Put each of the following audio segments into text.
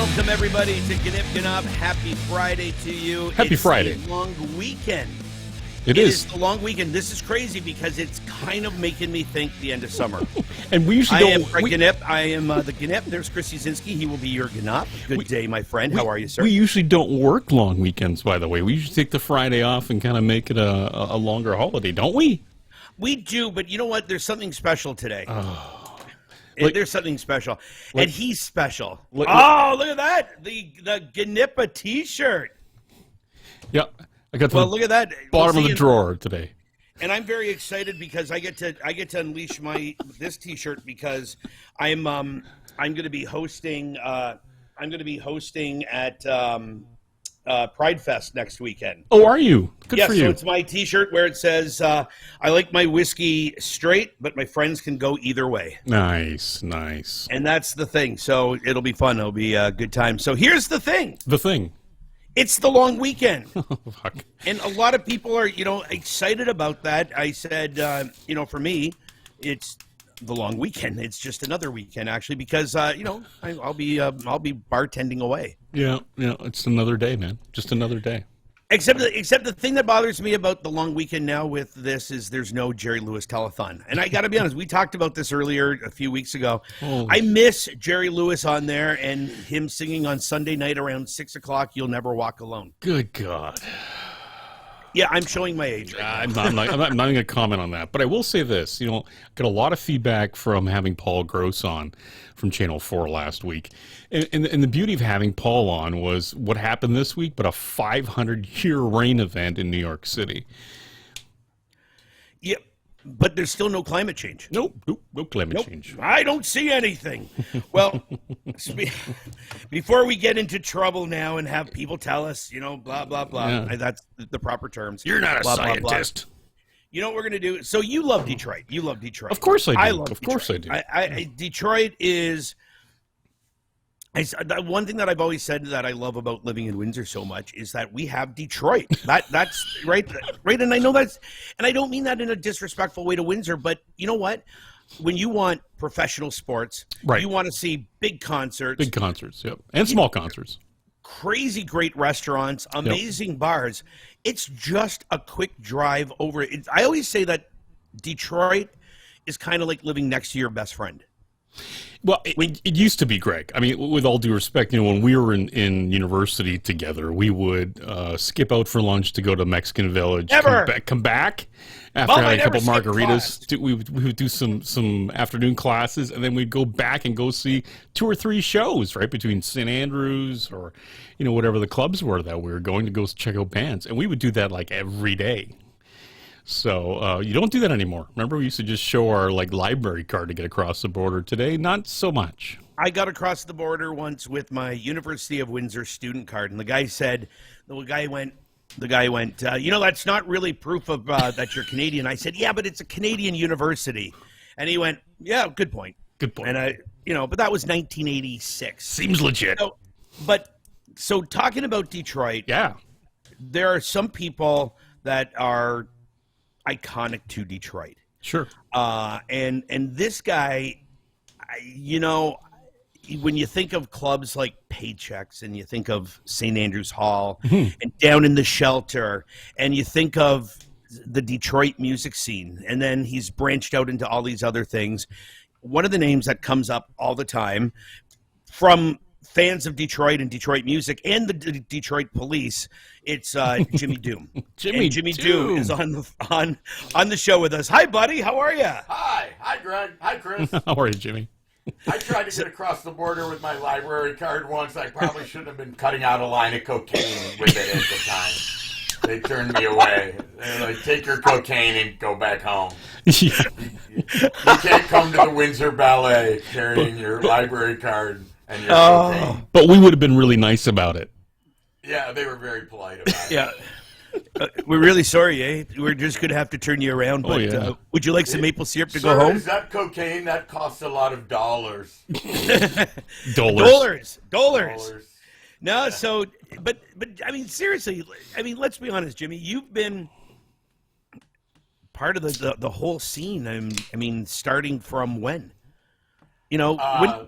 Welcome, everybody, to Gnyp Gnop. Happy Friday to you. Happy Friday. It's a long weekend. It is a long weekend. This is crazy because it's kind of making me think the end of summer. And we usually I am Gnyp. I am the Gnyp. There's Chris Yazinski. He will be your Gnop. Good day, my friend. How are you, sir? We usually don't work long weekends, by the way. We usually take the Friday off and kind of make it a longer holiday, don't we? We do, but you know what? There's something special today. There's something special. And he's special. Look at that. The Gnyp T-shirt. Yeah. I got look at that. Bottom of the drawer today. And I'm very excited because I get to unleash this T-shirt because I'm going to be hosting at Pride Fest next weekend. Oh, are you? Good for you. So it's my T-shirt where it says I like my whiskey straight, but my friends can go either way. Nice. And that's the thing. So it'll be fun. It'll be a good time. So here's the thing. It's the long weekend. Oh, fuck. And a lot of people are, excited about that. I said, for me, it's the long weekend. It's just another weekend, actually, because, I'll be bartending away. Yeah, it's another day, man. Just another day. Except the thing that bothers me about the long weekend now with this is there's no Jerry Lewis telethon. And I got to be honest, we talked about this earlier a few weeks ago. Oh. I miss Jerry Lewis on there and him singing on Sunday night around 6 o'clock, You'll Never Walk Alone. Good God. Yeah, I'm showing my age. Right I'm not going to comment on that, but I will say this. Got a lot of feedback from having Paul Gross on from Channel 4 last week, and the beauty of having Paul on was what happened this week, but a 500-year rain event in New York City. Yeah, but there's still no climate change. Nope, no climate change. I don't see anything. Well, before we get into trouble now and have people tell us, blah, blah, blah. Yeah. That's the proper terms. You're not a scientist. Blah, blah. You know what we're going to do? So you love Detroit. You love Detroit. Of course I do. I love of course I do. Detroit is... one thing that I've always said that I love about living in Windsor so much is that we have Detroit. That's right. And I know and I don't mean that in a disrespectful way to Windsor, but you know what? When you want professional sports, right. You want to see big concerts. Yep. And small concerts. Crazy great restaurants, amazing bars. It's just a quick drive over. I always say that Detroit is kind of like living next to your best friend. Well, it used to be, Greg. I mean, with all due respect, when we were in university together, we would skip out for lunch to go to Mexican Village. Come back after having a couple margaritas. We would do some afternoon classes, and then we'd go back and go see 2 or 3 shows, right, between St. Andrews or, whatever the clubs were that we were going to go check out bands. And we would do that, like, every day. So you don't do that anymore. Remember, we used to just show our library card to get across the border. Today, not so much. I got across the border once with my University of Windsor student card, and the guy went, that's not really proof of that you're Canadian. I said, yeah, but it's a Canadian university. And he went, yeah, good point. And but that was 1986. Seems legit. So talking about Detroit, yeah, there are some people that are iconic to Detroit. Sure. And this guy, when you think of clubs like Paychecks and you think of St. Andrews Hall and Down in the Shelter and you think of the Detroit music scene, and then he's branched out into all these other things. One of the names that comes up all the time from fans of Detroit and Detroit music and the Detroit police, it's Jimmy Doom. Jimmy Doom is on the show with us. Hi, buddy. How are you? Hi, Greg. Hi, Chris. How are you, Jimmy? I tried to get across the border with my library card once. I probably shouldn't have been cutting out a line of cocaine with it at the time. They turned me away. They're like, take your cocaine and go back home. You can't come to the Windsor Ballet carrying your library card and your cocaine. But we would have been really nice about it. Yeah, they were very polite about it. Yeah. We're really sorry, eh? We're just going to have to turn you around. But would you like some maple syrup to go home? Is that cocaine? That costs a lot of dollars. Dollars. No, so, but I mean, seriously, let's be honest, Jimmy. You've been part of the whole scene. I mean, starting from when? You know, how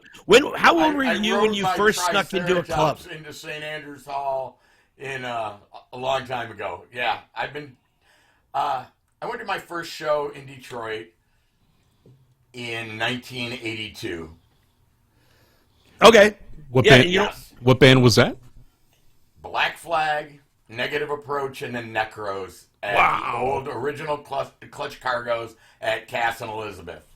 old were you when you first snuck into a club? Into St. Andrews Hall in a long time ago. Yeah, I've been. I went to my first show in Detroit in 1982. Okay. What band was that? Black Flag, Negative Approach, and then Necros at the old original Clutch Cargos at Cass and Elizabeth.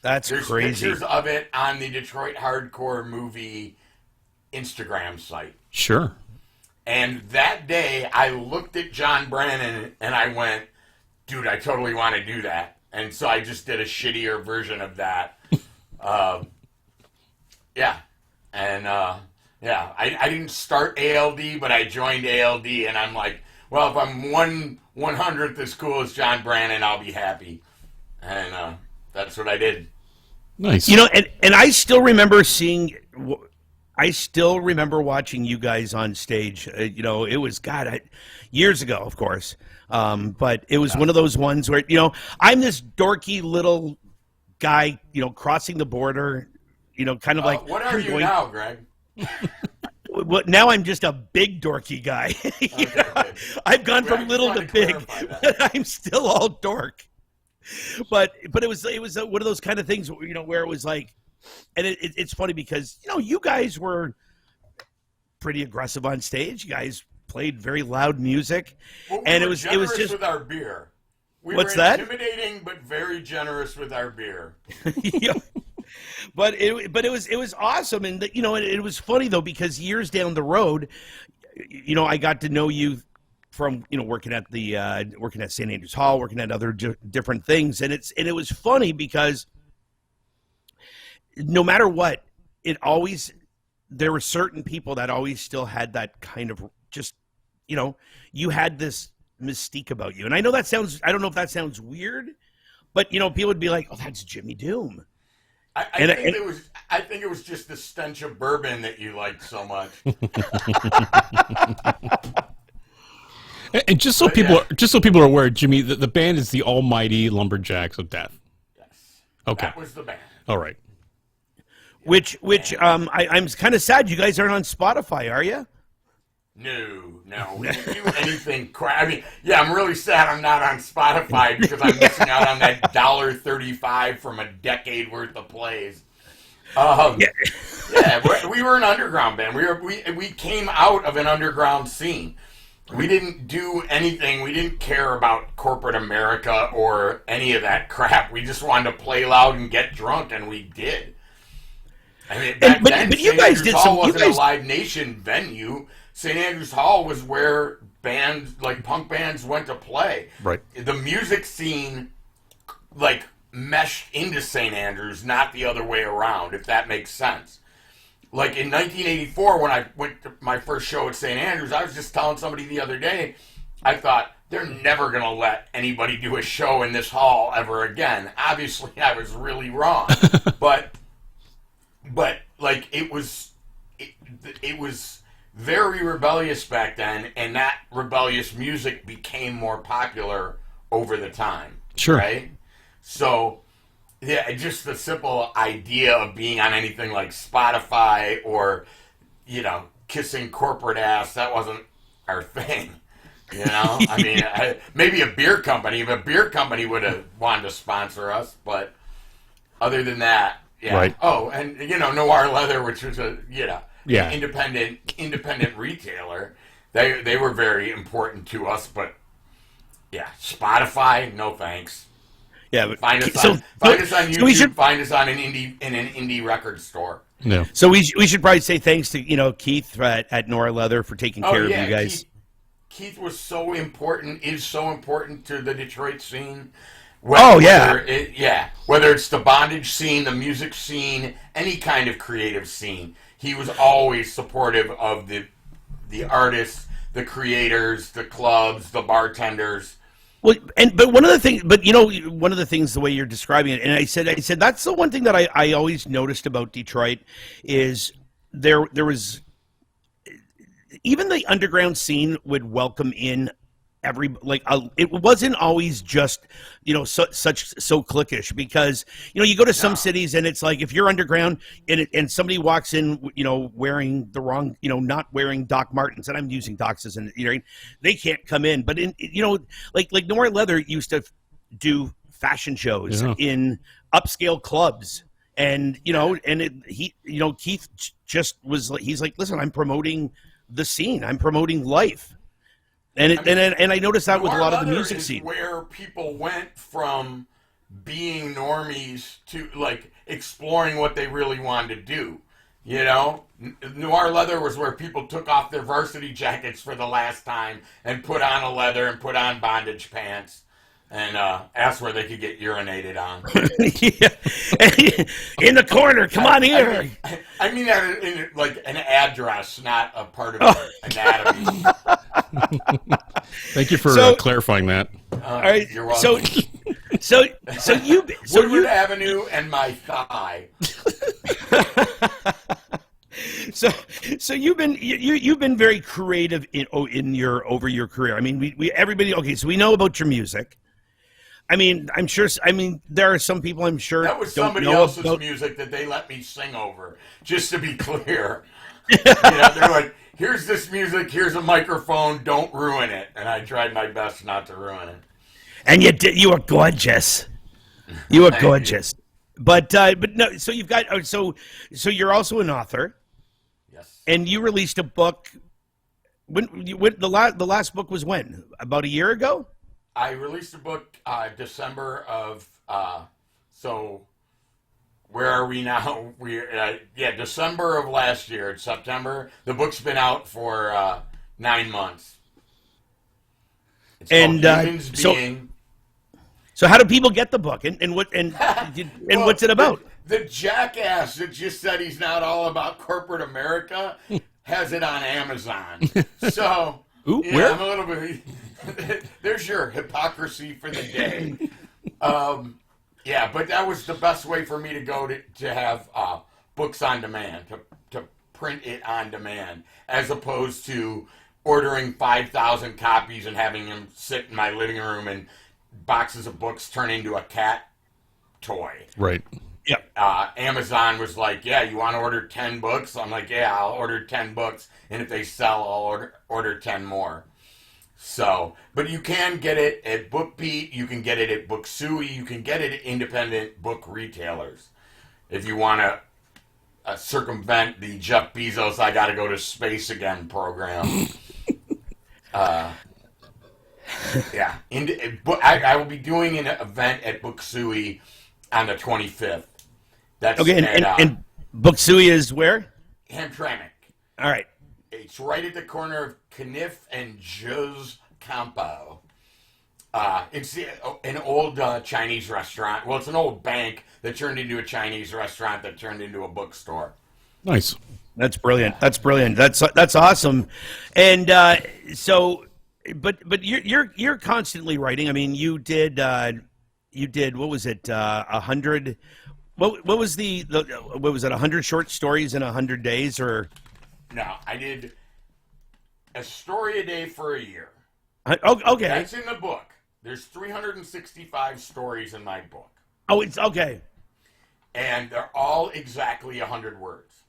There's crazy. Pictures of it on the Detroit Hardcore Movie Instagram site. Sure. And that day, I looked at John Brannon and I went, dude, I totally want to do that. And so I just did a shittier version of that. Yeah. And, I didn't start ALD, but I joined ALD. And I'm like, well, if I'm 1/100th as cool as John Brannon, I'll be happy. And that's what I did. Nice. You know, and I still remember watching you guys on stage. You know, it was, years ago, of course. But it was one of those ones where, you know, I'm this dorky little guy, you know, crossing the border, you know, kind of like. What are you now, Greg? Well, now I'm just a big dorky guy. Okay. I've gone from little to big, but I'm still all dork. But it was one of those kind of things, you know, where it was like, and it's funny because, you know, you guys were pretty aggressive on stage. You guys played very loud music, and it was just with our beer. What's were that? Intimidating, but very generous with our beer. Yeah. But it was awesome, and you know, it was funny though because years down the road, you know, I got to know you from, you know, working at St. Andrews Hall, working at other different things, and it was funny because no matter what, there were certain people that always still had that kind of just, you know, you had this mystique about you, and I don't know if that sounds weird, but you know, people would be like, "Oh, that's Jimmy Doom." I think it was just the stench of bourbon that you liked so much. And just so people are aware, Jimmy, the band is the Almighty Lumberjacks of Death. Yes. Okay. That was the band. All right. Which I'm kind of sad you guys aren't on Spotify, are you? No, we didn't do anything. I mean, yeah, I'm really sad I'm not on Spotify because I'm missing out on that $1.35 from a decade worth of plays. Yeah, we were an underground band. We came out of an underground scene. We didn't do anything. We didn't care about corporate America or any of that crap. We just wanted to play loud and get drunk, and we did. I mean, back then, but you guys did Hall wasn't a Live Nation venue. St. Andrews Hall was where bands, like punk bands, went to play. Right. The music scene, like, meshed into St. Andrews, not the other way around, if that makes sense. Like, in 1984, when I went to my first show at St. Andrews, I was just telling somebody the other day, I thought, they're never going to let anybody do a show in this hall ever again. Obviously, I was really wrong. but like, it was very rebellious back then, and that rebellious music became more popular over the time. Sure. Right? So, yeah, just the simple idea of being on anything like Spotify or, you know, kissing corporate ass, that wasn't our thing. You know? I mean, maybe a beer company would have wanted to sponsor us, but other than that, yeah. Right. Oh, and, you know, Noir Leather, which was a, you know, yeah, independent retailer. They were very important to us, but yeah, Spotify, no thanks. Yeah, but find us on YouTube. Find us on an indie record store. No. So we should probably say thanks to, you know, Keith at Nora Leather for taking care of you guys. Keith was so important. Is so important to the Detroit scene. Whether it's the bondage scene, the music scene, any kind of creative scene. He was always supportive of the artists, the creators, the clubs, the bartenders. Well, but one of the things, the way you're describing it, and I said that's the one thing that I always noticed about Detroit is there was, even the underground scene would welcome in it wasn't always just, so cliquish, because, you go to some cities and it's like, if you're underground and somebody walks in, wearing the wrong, not wearing Doc Martens, and I'm using Docs as an, they can't come in. But like Noir Leather used to do fashion shows in upscale clubs. And, Keith just was like, he's like, listen, I'm promoting the scene. I'm promoting life. And I noticed that with a lot of the music scene, where people went from being normies to like exploring what they really wanted to do. Noir Leather was where people took off their varsity jackets for the last time and put on a leather and put on bondage pants and asked where they could get urinated on. In the corner, come on here. I mean that in like an address, not a part of anatomy. Thank you for clarifying that. All right, you're welcome. Woodward Avenue and my thigh. So you've been very creative in your career. I mean, everybody. Okay, so we know about your music. I mean, I'm sure. I mean, there are some people I'm sure that was don't somebody know else's about music that they let me sing over. Just to be clear, they're like, "Here's this music. Here's a microphone. Don't ruin it." And I tried my best not to ruin it. And you did. You were gorgeous. You were gorgeous. But no. So you've got. So you're also an author. Yes. And you released a book. When the last book was when? About a year ago. I released a book December of, so where are we now? December of last year. It's September. The book's been out for 9 months. It's called Humans Being. So how do people get the book? And what what's it about? The jackass that just said he's not all about corporate America has it on Amazon. So... Ooh, where? I'm a little bit... There's your hypocrisy for the day. But that was the best way for me to go to have books on demand, to print it on demand, as opposed to ordering 5,000 copies and having them sit in my living room and boxes of books turn into a cat toy. Right. Yep. Amazon was like, yeah, you want to order 10 books? I'm like, yeah, I'll order 10 books. And if they sell, I'll order 10 more. So, but you can get it at BookBeat. You can get it at BookSui. You can get it at independent book retailers. If you want to circumvent the Jeff Bezos, I got to go to space again program. I will be doing an event at BookSui on the 25th. That's okay, and BookSui is where? Hamtramck. All right. It's right at the corner of Gnyp and Joe's Campo. It's an old Chinese restaurant. Well, it's an old bank that turned into a Chinese restaurant that turned into a bookstore. Nice. That's brilliant. That's brilliant. That's awesome. And but you're constantly writing. I mean, you did what was it? 100. What was what was it? 100 short stories in 100 days, or? No, I did a story a day for a year. Okay. That's in the book. There's 365 stories in my book. Oh, it's okay. And they're all exactly 100 words.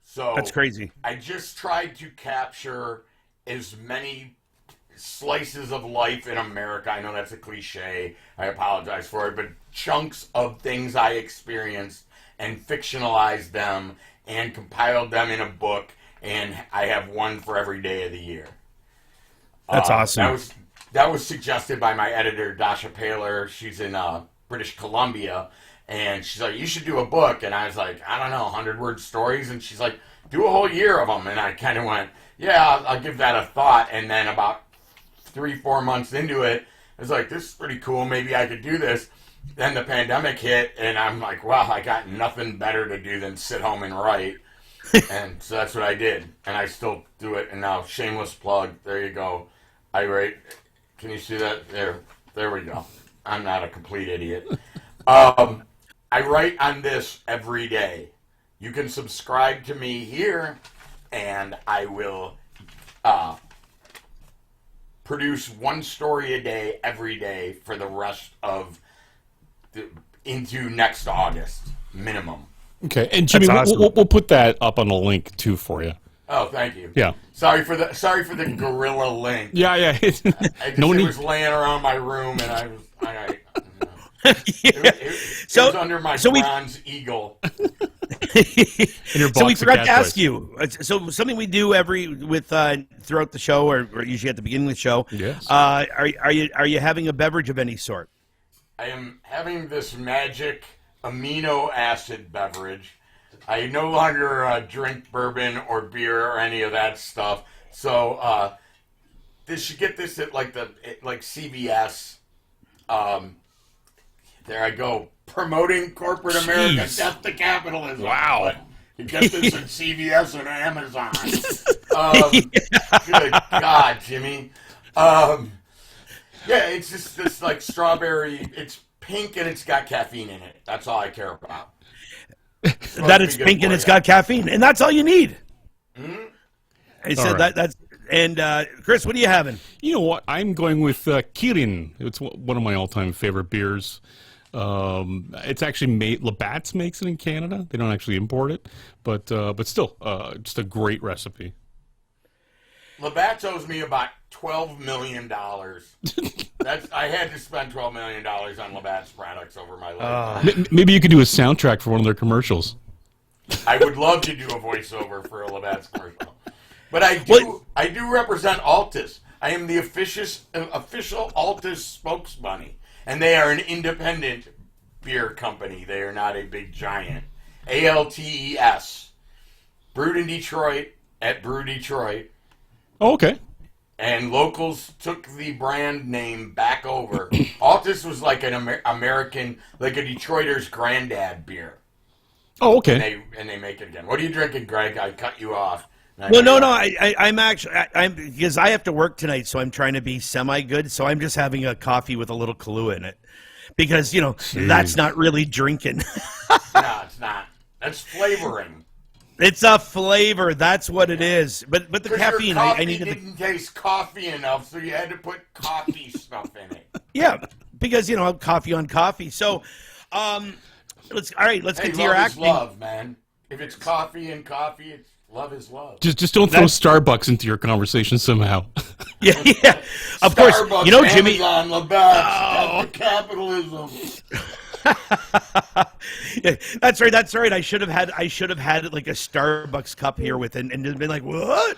So that's crazy. I just tried to capture as many slices of life in America. I know that's a cliche. I apologize for it, but chunks of things I experienced and fictionalized them and compiled them in a book, and I have one for every day of the year. That's awesome. That was suggested by my editor, Dasha Paler. She's in British Columbia, and she's like, you should do a book. And I was like, I don't know, 100-word stories? And she's like, do a whole year of them. And I kind of went, yeah, I'll give that a thought. And then about 3-4 months into it, I was like, this is pretty cool. Maybe I could do this. Then the pandemic hit, and I'm like, wow, I got nothing better to do than sit home and write. And so that's what I did. And I still do it. And now, shameless plug, there you go. I write. Can you see that? There we go. I'm not a complete idiot. I write on this every day. You can subscribe to me here, and I will produce one story a day every day for the rest of into next August minimum. Okay, and Jimmy, awesome. we'll put that up on a link too for you. Oh, thank you. Yeah. Sorry for the gorilla link. Yeah. It was laying around my room, and I it was under my bronze eagle. So we forgot to ask you. So something we do throughout the show, or usually at the beginning of the show. Yes. Are you having a beverage of any sort? I am having this magic amino acid beverage. I no longer drink bourbon or beer or any of that stuff. So this you get this at like CVS. There I go, promoting corporate America, death to capitalism. Wow. But you get this at CVS and Amazon. Good God, Jimmy. Yeah, it's just this like strawberry. It's pink and it's got caffeine in it. That's all I care about. That it's pink and it's got caffeine, and that's all you need. Mm-hmm. I said that's. And Chris, what are you having? You know what? I'm going with Kirin. It's one of my all-time favorite beers. It's actually made. Labatt's makes it in Canada. They don't actually import it, but still, just a great recipe. Labatt's owes me about $12 million. I had to spend $12 million on Labatt's products over my life. Maybe you could do a soundtrack for one of their commercials. I would love to do a voiceover for a Labatt's commercial. But I do represent Altus. I am the official Altus spokesbunny. And they are an independent beer company. They are not a big giant. ALTES. Brewed in Detroit at Brew Detroit. Oh, okay. And locals took the brand name back over. Altus was like an American, like a Detroiter's granddad beer. Oh, okay. And they make it again. What are you drinking, Greg? I cut you off. Well, no. I'm because I have to work tonight, so I'm trying to be semi-good. So I'm just having a coffee with a little Kahlua in it, because that's not really drinking. No, it's not. That's flavoring. It's a flavor. That's what it is. But the caffeine, I needed. Didn't taste coffee enough, so you had to put coffee stuff in it. Yeah, because coffee on coffee. So, let's get to your acting. Love is love, man. If it's coffee and coffee, it's love is love. Just don't throw Starbucks into your conversation somehow. Yeah. Of course, Jimmy. Amazon, Labatt's, capitalism. Yeah, that's right. I should have had like a Starbucks cup here with it, and been like, what?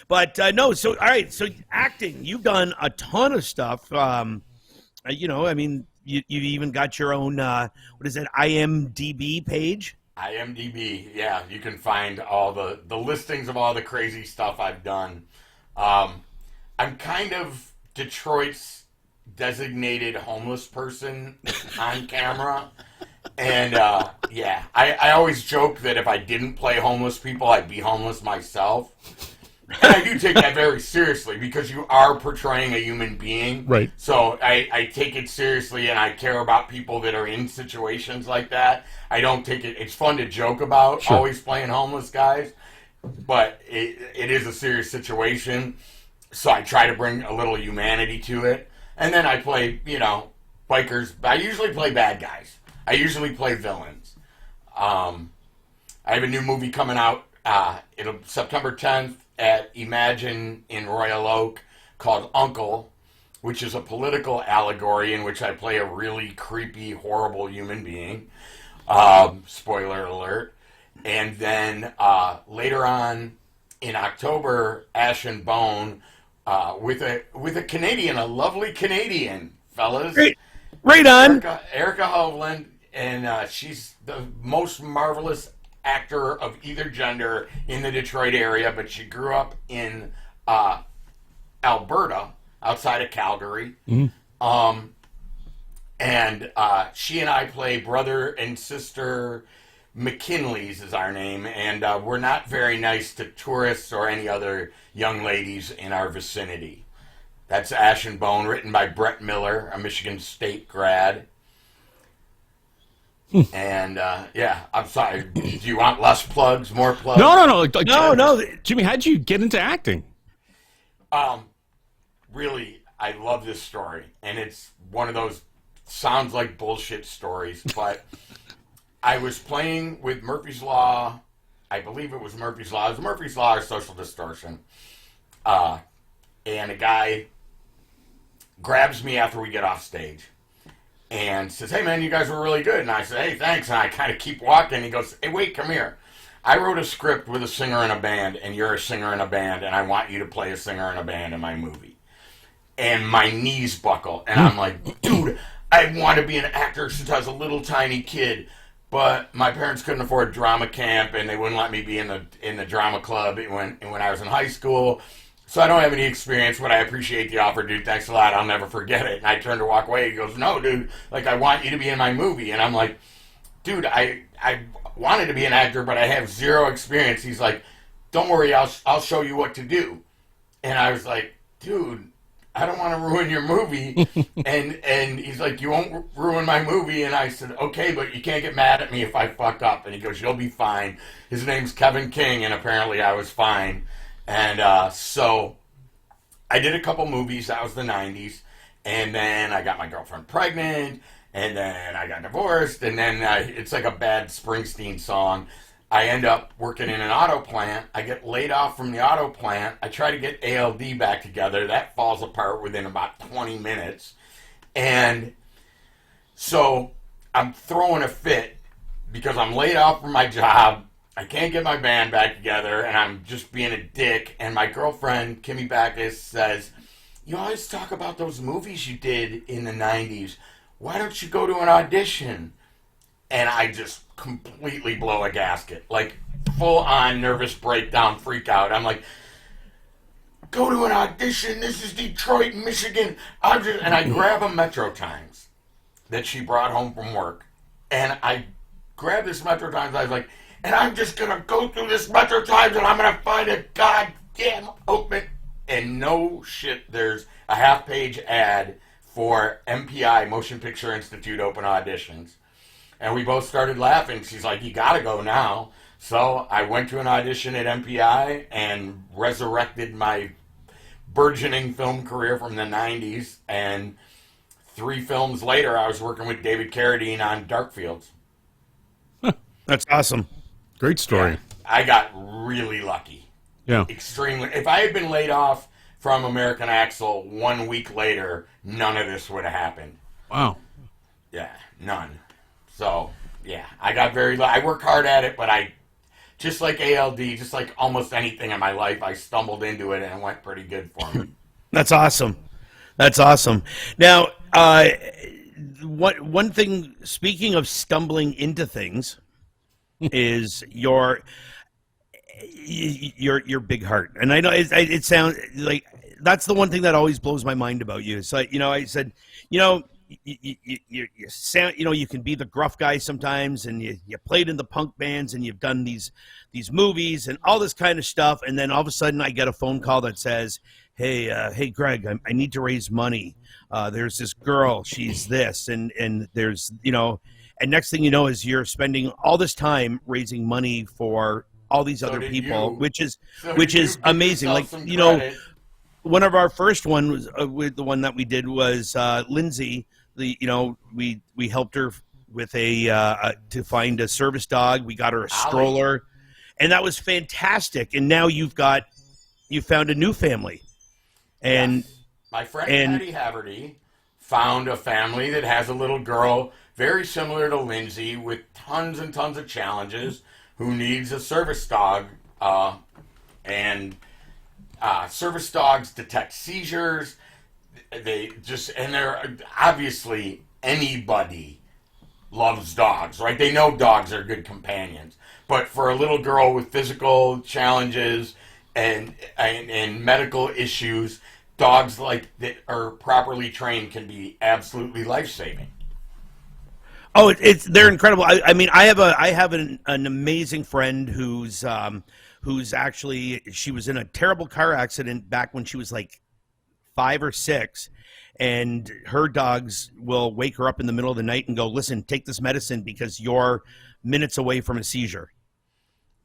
But no. So all right. So acting, you've done a ton of stuff. You even got your own what is it? IMDb page. IMDb, yeah, you can find all the listings of all the crazy stuff I've done. I'm kind of Detroit's designated homeless person on camera. And, I always joke that if I didn't play homeless people, I'd be homeless myself. And I do take that very seriously, because you are portraying a human being. Right. So I take it seriously, and I care about people that are in situations like that. I don't take it... It's fun to joke about, always playing homeless guys, but it is a serious situation. So I try to bring a little humanity to it. And then I play, bikers. I usually play bad guys. I usually play villains. I have a new movie coming out September 10th at Imagine in Royal Oak called Uncle, which is a political allegory in which I play a really creepy, horrible human being. Spoiler alert. And then later on in October, Ash and Bone with a Canadian, a lovely Canadian, fellas. Right on. Erica Hovland, and she's the most marvelous actor of either gender in the Detroit area, but she grew up in Alberta, outside of Calgary. Mm-hmm. And she and I play brother and sister. McKinley's is our name, and we're not very nice to tourists or any other young ladies in our vicinity. That's Ash and Bone, written by Brett Miller, a Michigan State grad. And I'm sorry. Do you want less plugs, more plugs? No. No. Jimmy, how'd you get into acting? really, I love this story, and it's one of those sounds like bullshit stories, but I was playing with Murphy's Law. I believe it was Murphy's Law. It was Murphy's Law or Social Distortion. And a guy grabs me after we get off stage and says, "Hey, man, you guys were really good." And I said, "Hey, thanks." And I kind of keep walking. He goes, "Hey, wait, come here. I wrote a script with a singer in a band, and you're a singer in a band, and I want you to play a singer in a band in my movie." And my knees buckle. And I'm like, "Dude, I want to be an actor since I was a little tiny kid. But my parents couldn't afford drama camp, and they wouldn't let me be in the drama club when I was in high school. So I don't have any experience, but I appreciate the offer, dude. Thanks a lot. I'll never forget it." And I turned to walk away. He goes, "No, dude. Like, I want you to be in my movie." And I'm like, "Dude, I wanted to be an actor, but I have zero experience." He's like, "Don't worry. I'll show you what to do." And I was like, "Dude, I don't want to ruin your movie." and he's like, "You won't ruin my movie." And I said, "Okay, but you can't get mad at me if I fuck up." And he goes, "You'll be fine." His name's Kevin King, and apparently I was fine. And so I did a couple movies. That was the 90s. And then I got my girlfriend pregnant. And then I got divorced. And then it's like a bad Springsteen song. I end up working in an auto plant. I get laid off from the auto plant. I try to get ALD back together. That falls apart within about 20 minutes. And so I'm throwing a fit because I'm laid off from my job. I can't get my band back together, and I'm just being a dick. And my girlfriend, Kimmy Backus, says, "You always talk about those movies you did in the 90s. Why don't you go to an audition?" And I just completely blow a gasket. Like, full-on nervous breakdown, freak out. I'm like, "Go to an audition. This is Detroit, Michigan." And I grab a Metro Times that she brought home from work. And I grab this Metro Times. I was like, "And I'm just going to go through this Metro Times and I'm going to find a goddamn open." And no shit, there's a half-page ad for MPI, Motion Picture Institute, open auditions. And we both started laughing. She's like, "You got to go now." So I went to an audition at MPI and resurrected my burgeoning film career from the 90s. And 3 films later, I was working with David Carradine on Darkfields. That's awesome. Great story. Yeah, I got really lucky. Yeah. Extremely. If I had been laid off from American Axle 1 week later, none of this would have happened. Wow. Yeah, none. So, yeah, I got I work hard at it, but I, just like ALD, just like almost anything in my life, I stumbled into it and it went pretty good for me. That's awesome. That's awesome. Now, one thing, speaking of stumbling into things, is your big heart. And I know it sounds like that's the one thing that always blows my mind about you. It's like, I said, you sound, you can be the gruff guy sometimes, and you played in the punk bands, and you've done these movies and all this kind of stuff, and then all of a sudden I get a phone call that says, hey Greg, I need to raise money. There's this girl, she's this, and there's, and next thing you know is you're spending all this time raising money for all these other people, which is amazing. Like, one of our first one was with the one that we did was Lindsay. We helped her with to find a service dog. We got her a stroller, and that was fantastic. And now you found a new family. And yes. My friend Patty Haverty found a family that has a little girl very similar to Lindsay with tons and tons of challenges, who needs a service dog, and service dogs detect seizures. They're obviously, anybody loves dogs, right? They know dogs are good companions. But for a little girl with physical challenges and medical issues, dogs like that are properly trained can be absolutely life-saving. Oh, they're incredible. I mean, I have an amazing friend who's actually, she was in a terrible car accident back when she was like 5 or 6, and her dogs will wake her up in the middle of the night and go, "Listen, take this medicine because you're minutes away from a seizure."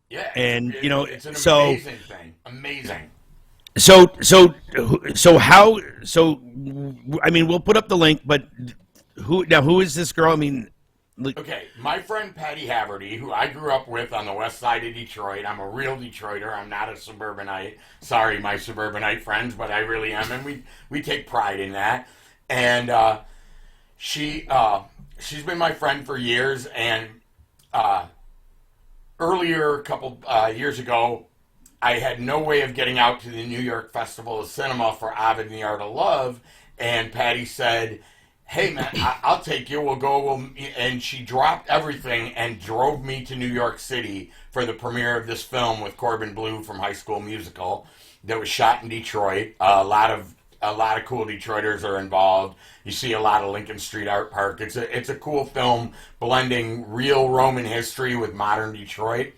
Yeah, and it's an amazing thing. Amazing. I mean, we'll put up the link, but who is this girl? I mean, Okay, my friend Patty Haverty, who I grew up with on the west side of Detroit. I'm a real Detroiter. I'm not a suburbanite. Sorry, my suburbanite friends, but I really am, and we take pride in that. And she's been my friend for years. And earlier, a couple years ago, I had no way of getting out to the New York Festival of Cinema for Ovid and the Art of Love, and Patty said, "Hey man, I'll take you. We'll go." And she dropped everything and drove me to New York City for the premiere of this film with Corbin Bleu from High School Musical that was shot in Detroit. A lot of cool Detroiters are involved. You see a lot of Lincoln Street Art Park. It's a cool film blending real Roman history with modern Detroit.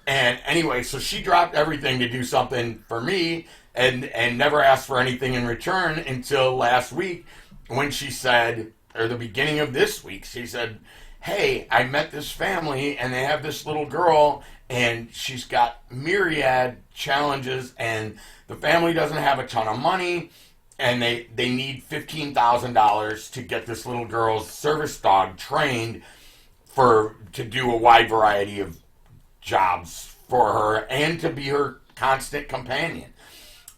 And anyway, so she dropped everything to do something for me and never asked for anything in return until last week, when she said, or the beginning of this week, she said, "Hey, I met this family and they have this little girl and she's got myriad challenges and the family doesn't have a ton of money and they need $15,000 to get this little girl's service dog trained to do a wide variety of jobs for her and to be her constant companion.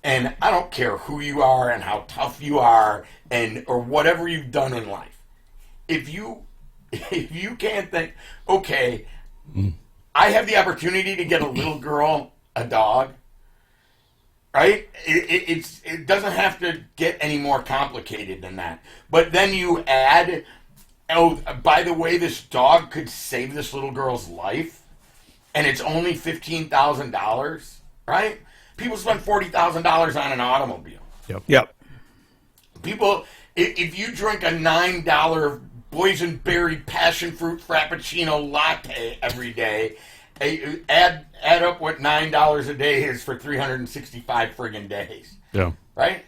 And I don't care who you are and how tough you are or whatever you've done in life. If you can't think, okay, I have the opportunity to get a little girl a dog, right? It doesn't have to get any more complicated than that. But then you add, oh, by the way, this dog could save this little girl's life, and it's only $15,000, right? People spend $40,000 on an automobile. Yep. People, if you drink a $9 boysenberry passion fruit frappuccino latte every day, add up what $9 a day is for 365 friggin' days. Yeah. Right?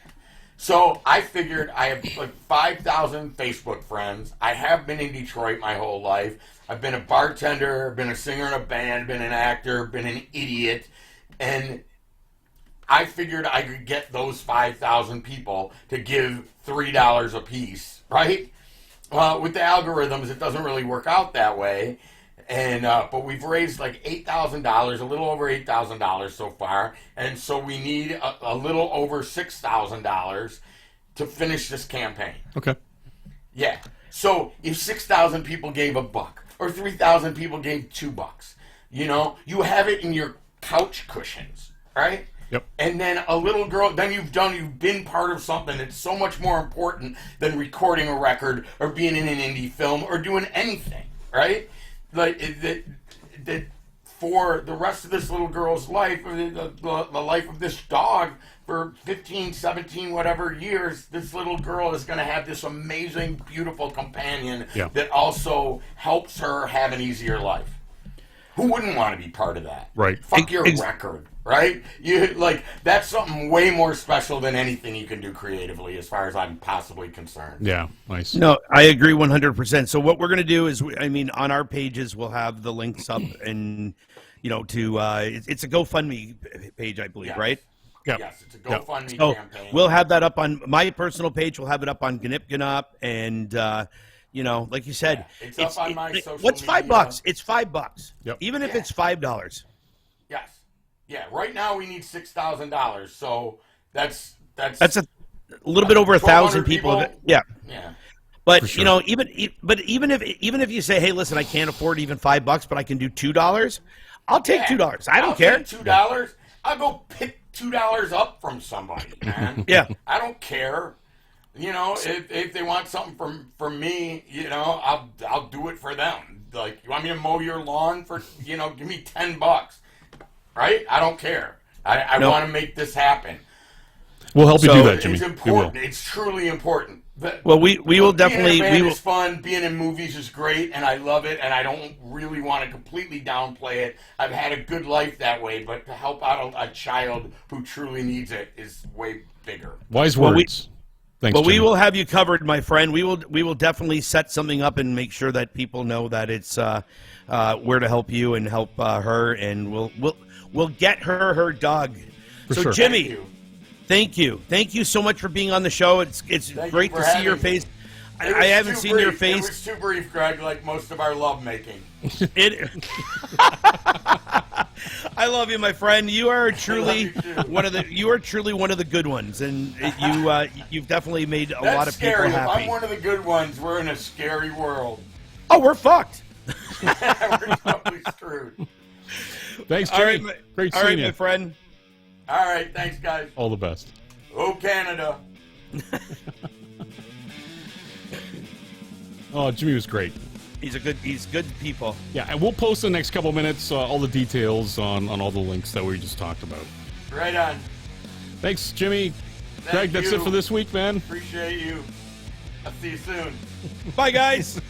So I figured I have like 5,000 Facebook friends. I have been in Detroit my whole life. I've been a bartender, been a singer in a band, been an actor, been an idiot, and I figured I could get those 5,000 people to give $3 a piece, right? Well, with the algorithms, it doesn't really work out that way. And but we've raised like $8,000, a little over $8,000 so far, and so we need a little over $6,000 to finish this campaign. Okay. Yeah. So if 6,000 people gave $1, or 3,000 people gave $2, you have it in your couch cushions, right? Yep. And then a little girl, then you've been part of something that's so much more important than recording a record or being in an indie film or doing anything, right? Like that for the rest of this little girl's life, or the life of this dog, for 15, 17, whatever years, this little girl is going to have this amazing, beautiful companion that also helps her have an easier life. Who wouldn't want to be part of that? Right. Fuck your record, right? That's something way more special than anything you can do creatively, as far as I'm possibly concerned. Yeah, nice. No, I agree 100%. So what we're going to do is, on our pages, we'll have the links up, and it's a GoFundMe page, I believe, right? Yep. Yes, it's a GoFundMe campaign. We'll have that up on my personal page. We'll have it up on Gnyp Gnop, and like you said, it's up on my social what's media. $5? It's $5. Yep. Even if it's $5. Yes. Yeah. Right now we need $6,000. So that's a little bit over 1,000 people. Yeah. Yeah. But sure. even if you say, hey, listen, I can't afford even $5, but I can do $2. I'll take $2. I don't care. $2. I'll go pick $2 up from somebody, man. Yeah. I don't care. If they want something from me, I'll do it for them. Like, you want me to mow your lawn for, give me $10, right? I don't care. I want to make this happen. We'll help you do that, Jimmy. It's important. It's truly important. Well, we will definitely. Being in a band is fun. Being in movies is great, and I love it. And I don't really want to completely downplay it. I've had a good life that way, but to help out a child who truly needs it is way bigger. Wise words. Thanks, Well, Jimmy. we will have you covered, my friend. We will definitely set something up and make sure that people know that it's where to help you and help her, and we'll get her dog. For so, sure. Jimmy, Thank you so much for being on the show. It's great to see your face. I haven't seen your face. It was too brief, Greg, like most of our lovemaking. I love you, my friend. You are truly one of the good ones, and you've definitely made a lot of scary. people happy. If I'm one of the good ones, we're in a scary world. Oh, we're fucked. We're totally screwed. Thanks, Jimmy. Great seeing you. My friend. All right, thanks, guys. All the best. Oh, Canada. Oh, Jimmy was great. He's good people. Yeah, and we'll post in the next couple minutes all the details on all the links that we just talked about. Right on. Thanks, Jimmy. Greg, that's it for this week, man. Appreciate you. I'll see you soon. Bye, guys.